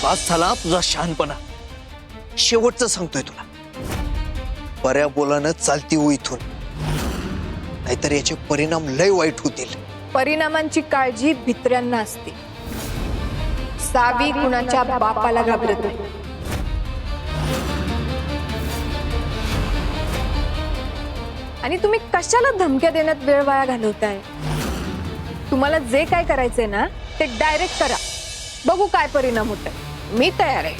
Pass झाला तुझा शहाणपणा. शेवटचं सांगतोय तुला, बऱ्या बोलानं चालती हो इथून, नाहीतर याचे परिणाम लय वाईट होतील. परिणामांची काळजी भित्र्यांना असते. सावी कुणाच्या बापाला घाबरत नाही. आणि तुम्ही कशाला धमक्या देण्यात वेळ वाया घालवताय? तुम्हाला जे काय करायचंय ना ते डायरेक्ट करा. बघू काय परिणाम होतोय. मी तयार आहे.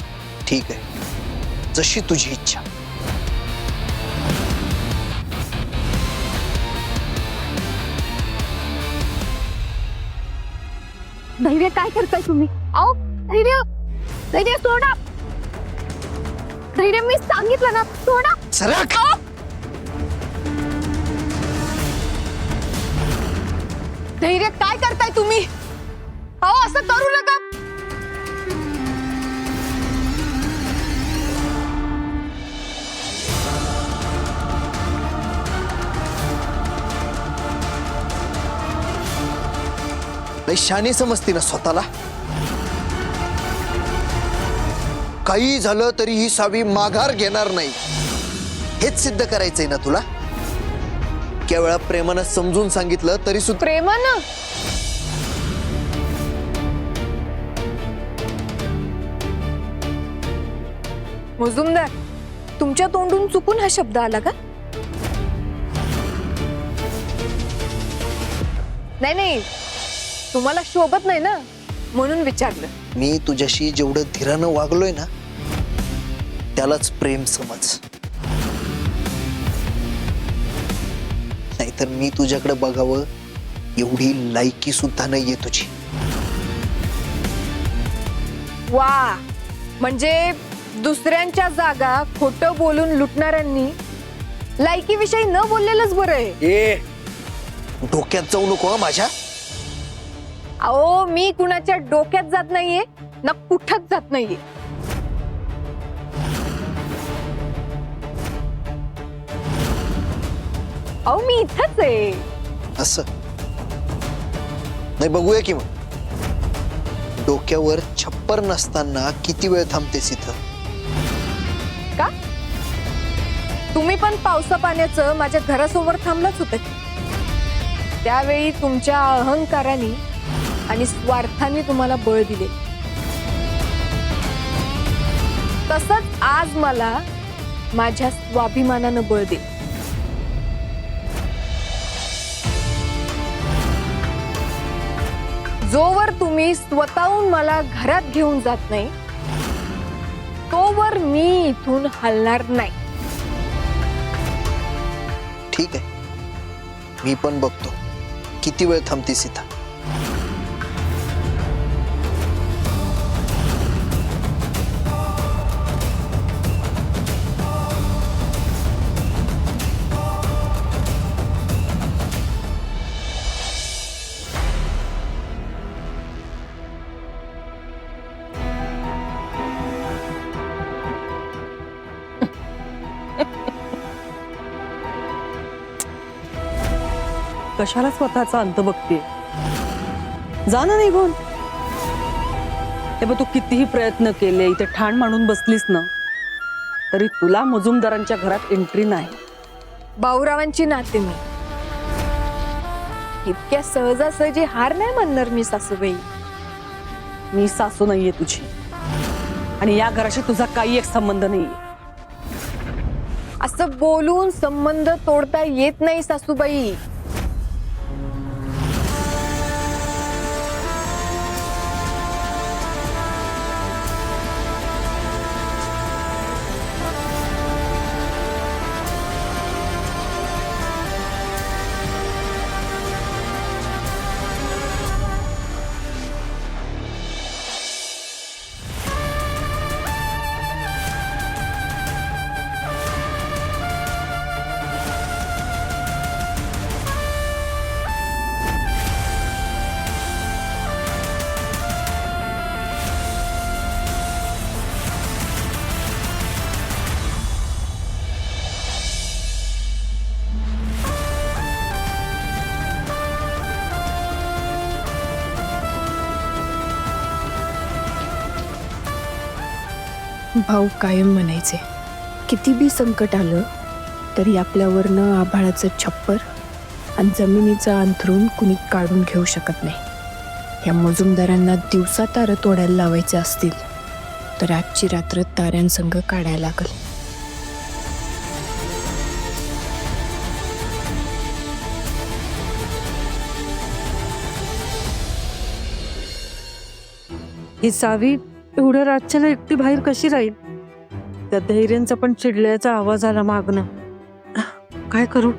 ठीक आहे, जशी तुझी इच्छा. धैर्य काय करताय तुम्ही? अहो धैर्य, धैर्य सोडा. धैर्य मी सांगितलं ना, सोडा. सरक. धैर्य काय करताय तुम्ही? अहो असं करू नका. लय शानी समजते ना स्वतःला. काही झालं तरी ही सावी माघार घेणार नाही, हेच सिद्ध करायचंय ना तुला. क्या वेळा प्रेमानं समजून सांगितलं तरी सुद्धा. प्रेमानं? मुजुमदार, तुमच्या तोंडून चुकून हा शब्द आला का? नाही नाही, तुम्हाला शोभत नाही ना म्हणून विचारलं. मी तुझ्याशी जेवढं धीरानं वागलोय ना त्यालाच प्रेम समज, नाहीतर मी तुझ्याकडे बघावं एवढी लायकी सुद्धा नाहीये तुझी. वा, म्हणजे दुसऱ्यांच्या जागा खोटं बोलून लुटणाऱ्यांनी लायकीविषयी न बोललेलंच बरं आहे. ए, डोक्यात जाऊ नको माझ्या. अहो मी कुणाच्या डोक्यात जात नाहीये ना कुठंच जात नाहीये. अहो मी इथंच आहे. असं नाही, बघूया की मग. डोक्यावर छप्पर नसताना किती वेळ थांबतेस इथं? का तुम्ही पण पावसा पाण्याचं माझ्या घरासमोर थांबलाच होतं. त्यावेळी तुमच्या अहंकाराने आणि स्वार्थाने तुम्हाला बळ दिले. तसंच आज मला माझ्या स्वाभिमानानं बळ दे. जोवर तुम्ही स्वतःहून मला घरात घेऊन जात नाही तोवर मी इथून हलणार नाही. ठीक आहे, मी पण बघतो किती वेळ थांबतेस इथं. कशाला स्वतःचा अंत बघते? जा ना निघून. हे बघ, तू कितीही प्रयत्न केले, इथे ठाण मांडून बसलीस ना तरी तुला मुजुमदारांच्या घरात एंट्री नाही. बाऊरावांची नाते मी. इतक्या सहजासहजी हार नाही म्हणणार मी सासूबाई. मी सासू नाहीये तुझी आणि या घराशी तुझा काही एक संबंध नाहीये. असं बोलून संबंध तोडता येत नाही सासूबाई. भाऊ कायम म्हणायचे, किती बी संकट आलं तरी आपल्यावरनं आभाळाचं छप्पर आणि जमिनीचं अंथरूण कुणी काढून घेऊ शकत नाही. या मजुमदारांना दिवसा तारं तोडायला लावायचे असतील तर आजची रात्र ताऱ्यांसंग काढायला लागल. ही सावी एवढ्या रातच्याला एकटी बाहेर कशी राहील? त्या धैर्यांचा पण चिडल्याचा आवाज आला मागणं. काय करू?